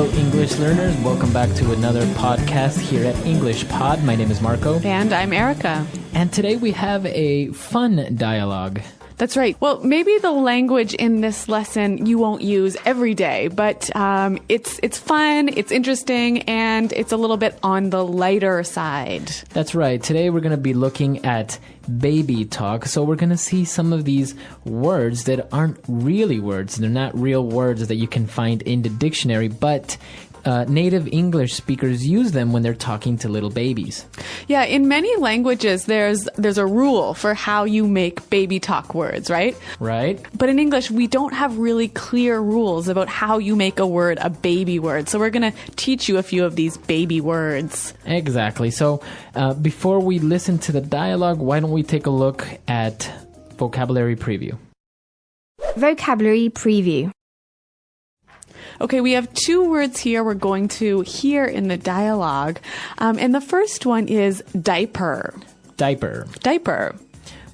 Hello, English learners. Welcome back to another podcast here at English Pod. My name is Marco. And I'm Erica. And today we have a fun dialogue. That's right. Well, maybe the language in this lesson you won't use every day, but it's fun, it's interesting, and it's a little bit on the lighter side. That's right. Today we're going to be looking at baby talk. So we're going to see some of these words that aren't really words. They're not real words that you can find in the dictionary, but native English speakers use them when they're talking to little babies. Yeah, in many languages, there's a rule for how you make baby talk words, right? Right. But in English, we don't have really clear rules about how you make a word a baby word. So we're going to teach you a few of these baby words. Exactly. So before we listen to the dialogue, why don't we take a look at vocabulary preview? Vocabulary preview. Okay, we have two words here we're going to hear in the dialogue. And the first one is diaper. Diaper. Diaper.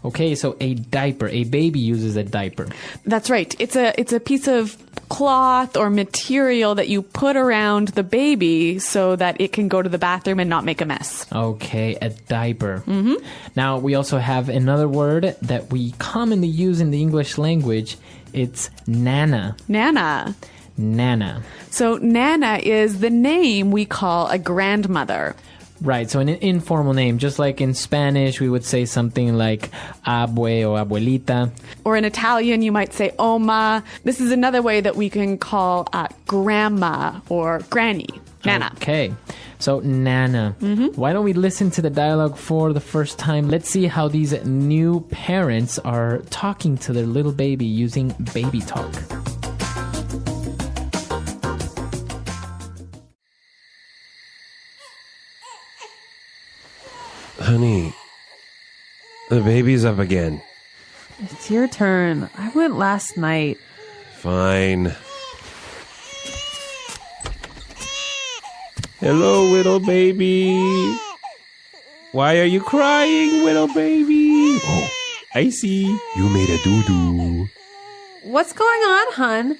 Okay, so a diaper. A baby uses a diaper. That's right. It's a piece of cloth or material that you put around the baby so that it can go to the bathroom and not make a mess. Okay, a diaper. Mm-hmm. Now, we also have another word that we commonly use in the English language. It's nana. Nana. Nana. So Nana is the name we call a grandmother. Right, so an informal name, just like in Spanish, we would say something like abue or abuelita. Or in Italian, you might say oma. This is another way that we can call grandma or granny. Nana. Okay, so Nana. Mm-hmm. Why don't we listen to the dialogue for the first time? Let's see how these new parents are talking to their little baby using baby talk. Honey, the baby's up again. It's your turn. I went last night. Fine. Hello, little baby. Why are you crying, little baby? Oh, I see. You made a doo-doo. What's going on, hun?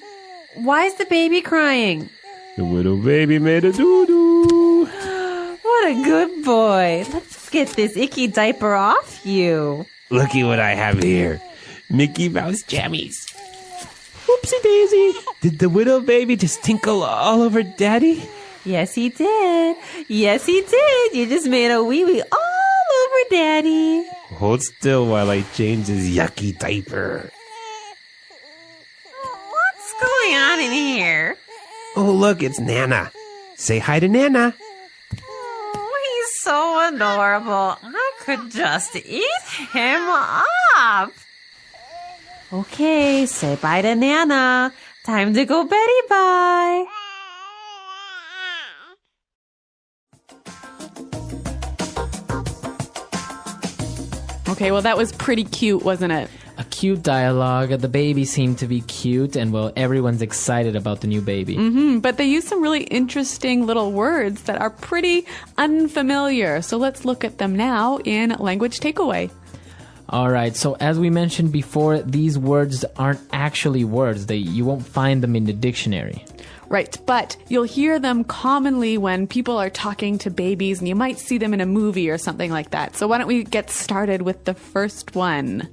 Why is the baby crying? The little baby made a doo-doo. What a good boy. Let's get this icky diaper off you. Looky what I have here. Mickey Mouse jammies. Whoopsie daisy. Did the little baby just tinkle all over Daddy? Yes, he did. Yes, he did. You just made a wee-wee all over Daddy. Hold still while I change his yucky diaper. What's going on in here? Oh, look, it's Nana. Say hi to Nana. He's so adorable. I could just eat him up. Okay, say bye to Nana. Time to go Betty bye. Okay, well, that was pretty cute, wasn't it? A cute dialogue. The baby seemed to be cute, and well, everyone's excited about the new baby. Mm-hmm, but they use some really interesting little words that are pretty unfamiliar. So let's look at them now in Language Takeaway. All right, so as we mentioned before, these words aren't actually words. You won't find them in the dictionary. Right, but you'll hear them commonly when people are talking to babies, and you might see them in a movie or something like that. So why don't we get started with the first one?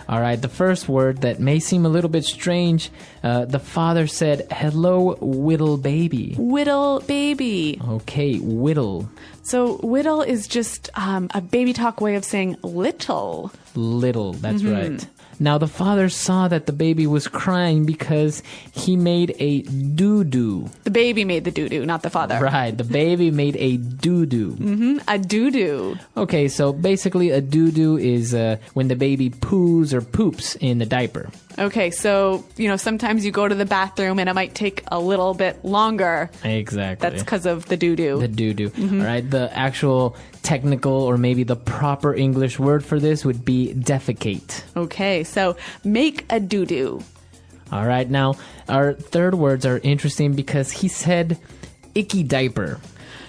All right, the first word that may seem a little bit strange, the father said, hello, whittle baby. Whittle baby. Okay, whittle. So whittle is just a baby talk way of saying little. Little, that's right. Now, the father saw that the baby was crying because he made a doo-doo. The baby made the doo-doo, not the father. Right, the baby made a doo-doo. Mm-hmm, a doo-doo. Okay, so basically a doo-doo is when the baby poos or poops in the diaper. Okay, so, sometimes you go to the bathroom and it might take a little bit longer. Exactly. That's because of the doo-doo. The doo-doo. Mm-hmm. All right, the actual technical or maybe the proper English word for this would be defecate. Okay, so make a doo-doo. All right, now our third words are interesting because he said icky diaper.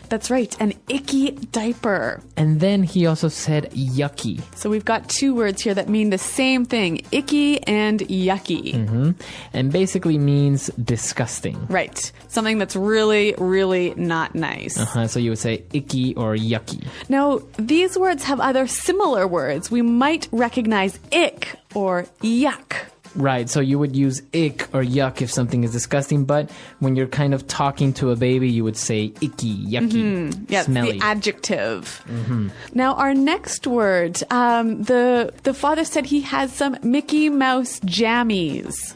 That's right, an icky diaper. And then he also said yucky. So we've got two words here that mean the same thing, icky and yucky. And basically means disgusting. Right. Something that's really, really not nice. So you would say icky or yucky. Now, these words have other similar words. We might recognize ick or yuck. Right, so you would use ick or yuck if something is disgusting, but when you're kind of talking to a baby, you would say icky, yucky, Yes, smelly. the adjective. Now, our next word, the father said he has some Mickey Mouse jammies.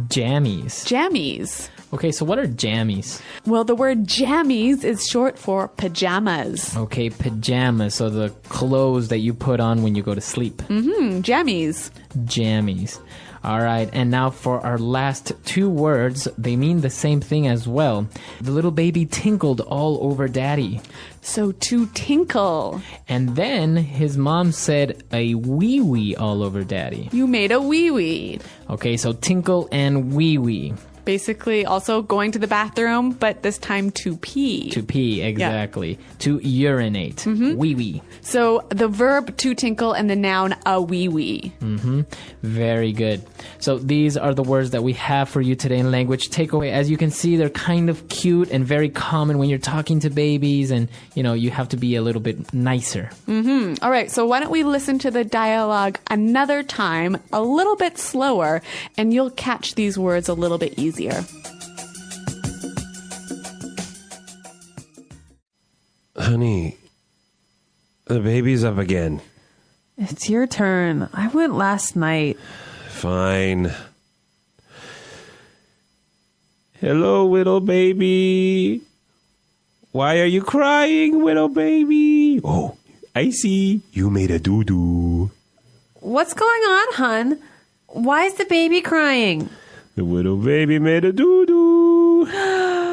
Jammies. Jammies. Okay, so what are jammies? Well, the word jammies is short for pajamas. Okay, pajamas, so the clothes that you put on when you go to sleep. Jammies. Jammies. All right, and now for our last two words, they mean the same thing as well. The little baby tinkled all over daddy. So to tinkle. And then his mom said a wee-wee all over daddy. You made a wee-wee. Okay, so tinkle and wee-wee. Basically also going to the bathroom, but this time to pee. To pee, exactly. To urinate. Wee-wee. So the verb to tinkle and the noun a wee-wee. Very good. So these are the words that we have for you today in language takeaway. As you can see, they're kind of cute and very common when you're talking to babies, and you have to be a little bit nicer. All right, so why don't we listen to the dialogue another time, a little bit slower, and you'll catch these words a little bit easier. Honey, the baby's up again. It's your turn. I went last night. Fine. Hello, little baby. Why are you crying, little baby? Oh, I see. You made a doo-doo. What's going on, hun? Why is the baby crying? The little baby made a doo-doo.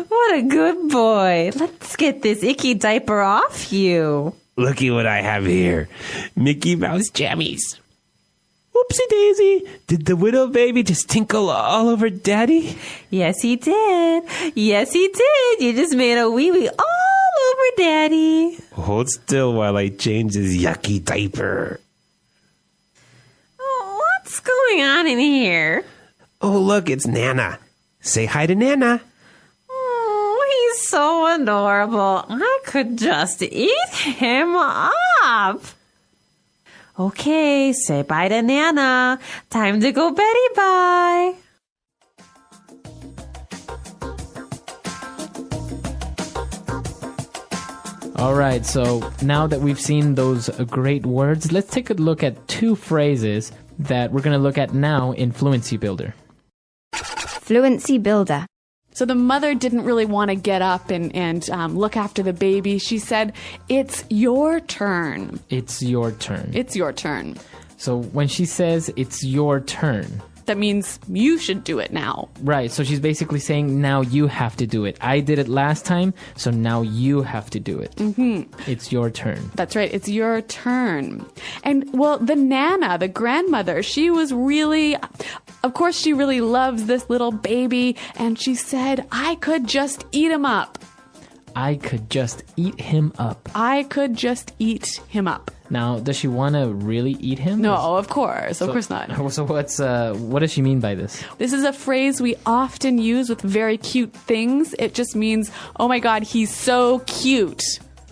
What a good boy. Let's get this icky diaper off you. Looky what I have here. Mickey Mouse jammies. Oopsie daisy. Did the little baby just tinkle all over daddy? Yes, he did. Yes, he did. You just made a wee-wee all over daddy. Hold still while I change his yucky diaper. What's going on in here? Oh, look, it's Nana. Say hi to Nana. Oh, he's so adorable. I could just eat him up. Okay, say bye to Nana. Time to go Betty bye. All right, so now that we've seen those great words, let's take a look at two phrases that we're going to look at now in Fluency Builder. Fluency Builder. So the mother didn't really want to get up and look after the baby. She said, "It's your turn. It's your turn. It's your turn." So when she says it's your turn, That means you should do it now. right, so she's basically saying now you have to do it. I did it last time, so now you have to do it. It's your turn. That's right. It's your turn. And, well, the Nana, the grandmother, she was really, of course, she really loves this little baby. And she said, I could just eat him up. I could just eat him up. I could just eat him up. Now, does she want to really eat him? No, of course. Of course not. So what does she mean by this? This is a phrase we often use with very cute things. It just means, oh my God, he's so cute.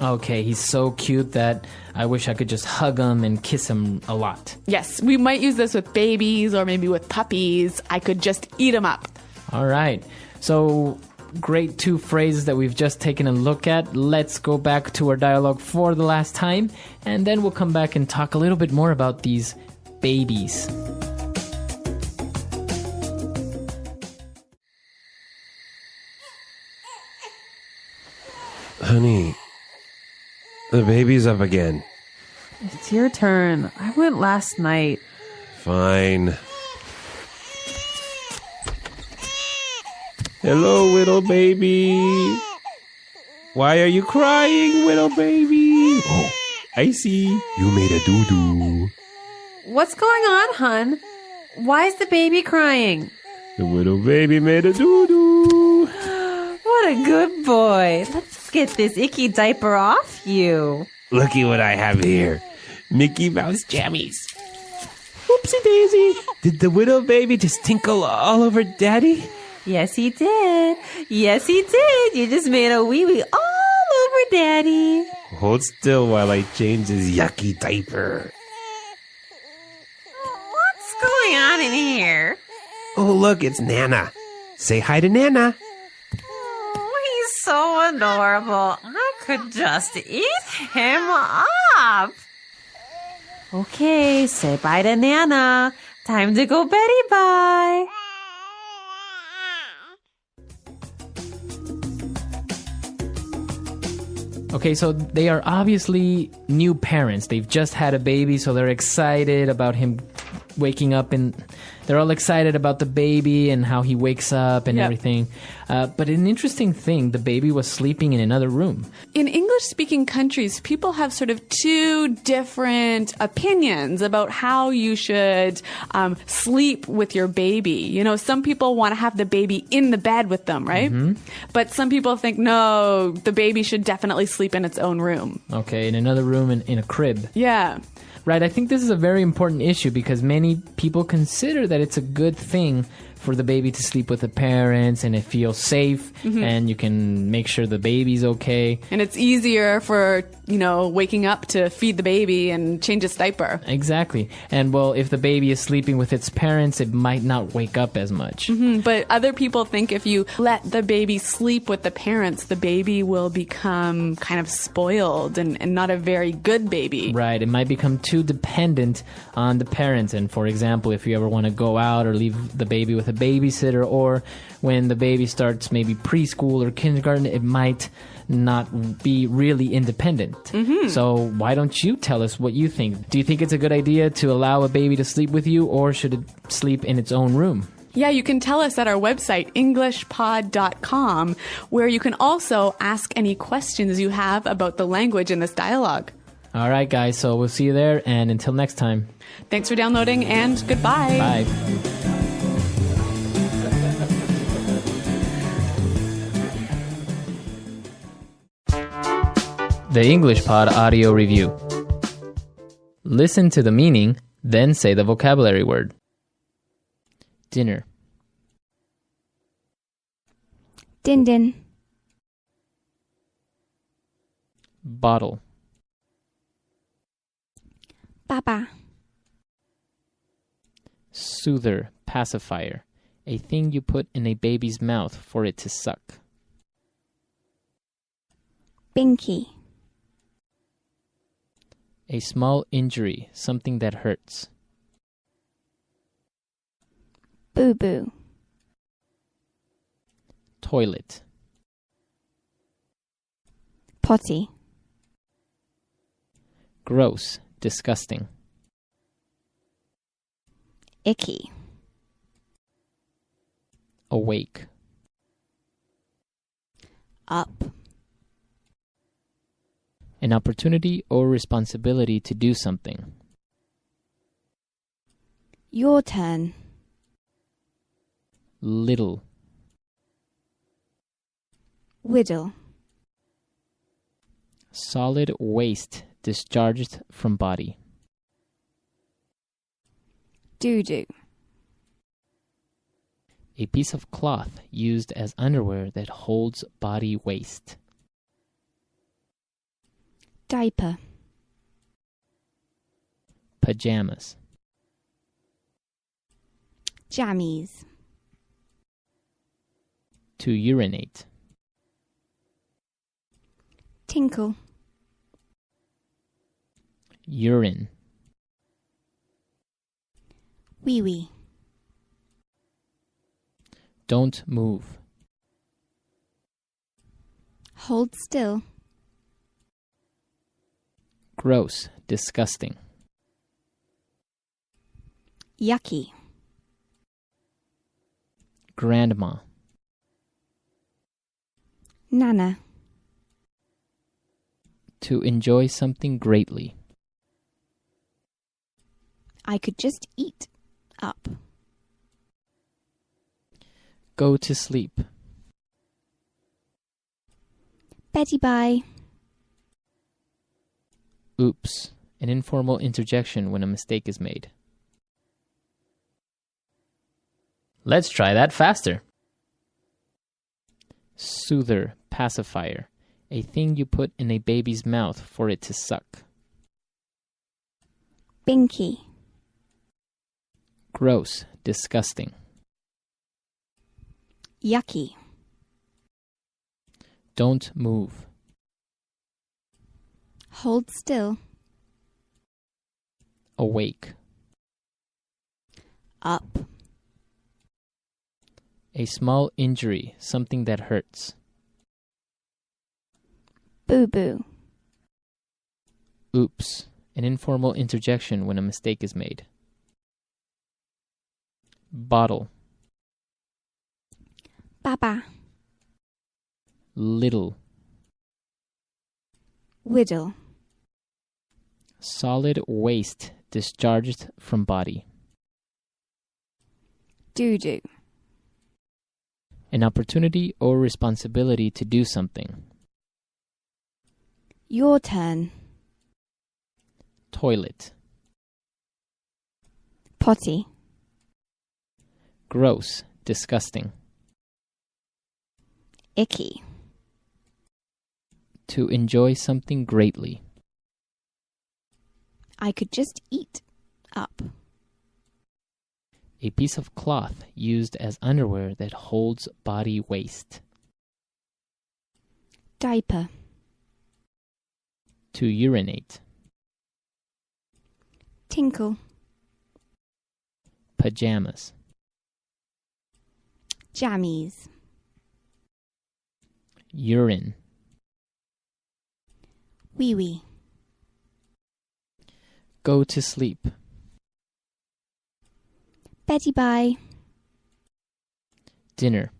Okay, he's so cute that I wish I could just hug him and kiss him a lot. Yes, we might use this with babies or maybe with puppies. I could just eat him up. All right. So, great two phrases that we've just taken a look at. Let's go back to our dialogue for the last time, and then we'll come back and talk a little bit more about these babies. Honey, the baby's up again. It's your turn. I went last night. Fine. Hello, little baby. Why are you crying, little baby? Oh, I see. You made a doo-doo. What's going on, hun? Why is the baby crying? The little baby made a doo-doo. What a good boy. Let's get this icky diaper off you. Looky what I have here. Mickey Mouse jammies. Oopsie daisy. Did the widow baby just tinkle all over Daddy? Yes, he did. Yes, he did. You just made a wee-wee all over Daddy. Hold still while I change his yucky diaper. What's going on in here? Oh, look, it's Nana. Say hi to Nana. Oh, he's so adorable. I could just eat him up. Okay, say bye to Nana. Time to go Betty bye. Okay, so they are obviously new parents. They've just had a baby, so they're excited about him waking up, and they're all excited about the baby and how he wakes up and Yep. everything. But an interesting thing, the baby was sleeping in another room. In English-speaking countries, people have sort of two different opinions about how you should sleep with your baby. You know, some people want to have the baby in the bed with them, right? But some people think, no, the baby should definitely sleep in its own room. Okay, in another room in a crib. Yeah. Right, I think this is a very important issue because many people consider that it's a good thing for the baby to sleep with the parents and it feels safe and you can make sure the baby's okay. And it's easier for, you know, waking up to feed the baby and change its diaper. Exactly. And well, if the baby is sleeping with its parents, it might not wake up as much. But other people think if you let the baby sleep with the parents, the baby will become kind of spoiled and not a very good baby. Right, it might become too dependent on the parents. And for example, if you ever want to go out or leave the baby with a babysitter, or when the baby starts maybe preschool or kindergarten, it might not be really independent. So why don't you tell us what you think? Do you think it's a good idea to allow a baby to sleep with you, or should it sleep in its own room? Yeah, you can tell us at our website, englishpod.com, where you can also ask any questions you have about the language in this dialogue. All right, guys, so we'll see you there, and until next time, Thanks for downloading, and goodbye. bye. The English Pod Audio Review. Listen to the meaning, then say the vocabulary word. Dinner. Din din. Bottle. Baba. Soother, pacifier. A thing you put in a baby's mouth for it to suck. Binky. A small injury, something that hurts. Boo boo. Toilet. Potty. Gross, disgusting. Icky. Awake. Up. An opportunity or responsibility to do something. Your turn. Little. Whittle. Solid waste discharged from body. Doo-doo. A piece of cloth used as underwear that holds body waste. Diaper. Pajamas. Jammies. To urinate. Tinkle. Urine. Wee wee. Don't move. Hold still. Gross, disgusting. Yucky. Grandma. Nana. To enjoy something greatly. I could just eat up. Go to sleep. Betty bye. Oops. An informal interjection when a mistake is made. Let's try that faster. Soother, pacifier. A thing you put in a baby's mouth for it to suck. Binky. Gross, disgusting. Yucky. Don't move. Hold still. Awake. Up. A small injury, something that hurts. Boo-boo. Oops. An informal interjection when a mistake is made. Bottle. Baba. Little. Whittle. Solid waste discharged from body. Doo-doo. An opportunity or responsibility to do something. Your turn. Toilet. Potty. Gross, disgusting. Icky. To enjoy something greatly. I could just eat up. A piece of cloth used as underwear that holds body waste. Diaper. To urinate. Tinkle. Pajamas. Jammies. Urine. Wee-wee. Go to sleep. Betty bye. Dinner.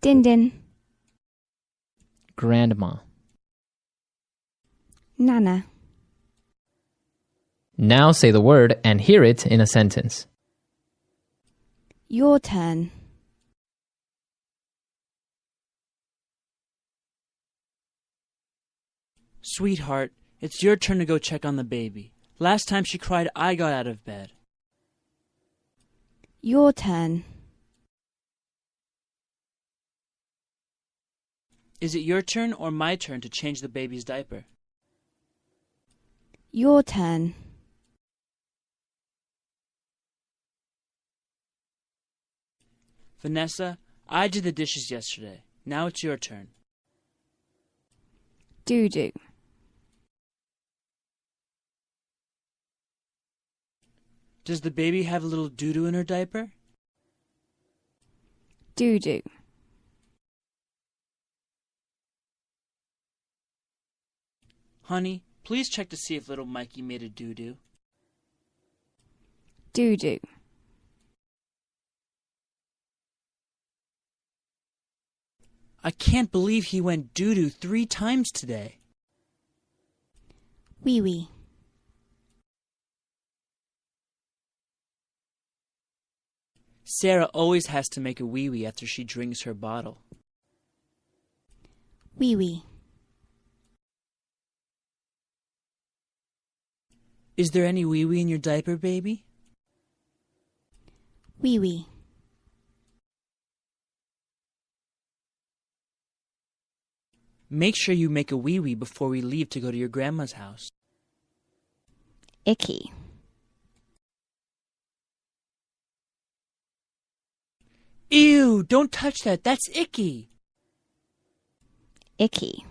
Din-din. Grandma. Nana. Now say the word and hear it in a sentence. Your turn. Sweetheart, it's your turn to go check on the baby. Last time she cried, I got out of bed. Your turn. Is it your turn or my turn to change the baby's diaper? Your turn. Vanessa, I did the dishes yesterday. Now it's your turn. Doo-doo. Does the baby have a little doo-doo in her diaper? Doo-doo. Honey, please check to see if little Mikey made a doo-doo. Doo-doo. I can't believe he went doo-doo 3 times today. Wee-wee. Sarah always has to make a wee-wee after she drinks her bottle. Wee-wee. Is there any wee-wee in your diaper, baby? Wee-wee. Make sure you make a wee-wee before we leave to go to your grandma's house. Icky. Ew! Don't touch that. That's icky. Icky.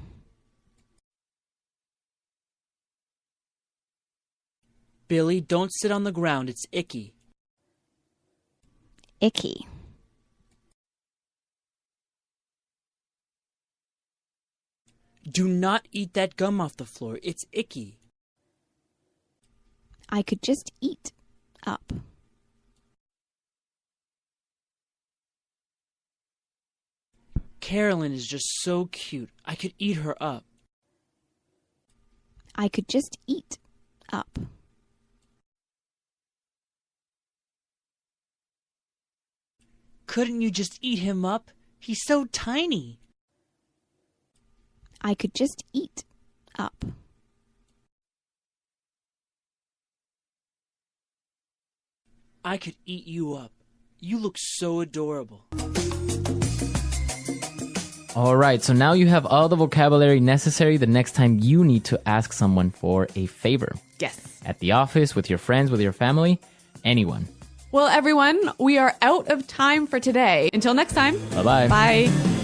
Billy, don't sit on the ground. It's icky. Icky. Do not eat that gum off the floor. It's icky. I could just eat up. Carolyn is just so cute. I could eat her up. I could just eat up. Couldn't you just eat him up? He's so tiny. I could just eat up. I could eat you up. You look so adorable. All right, so now you have all the vocabulary necessary the next time you need to ask someone for a favor. Yes. At the office, with your friends, with your family, anyone. Well, everyone, we are out of time for today. Until next time. Bye-bye. Bye.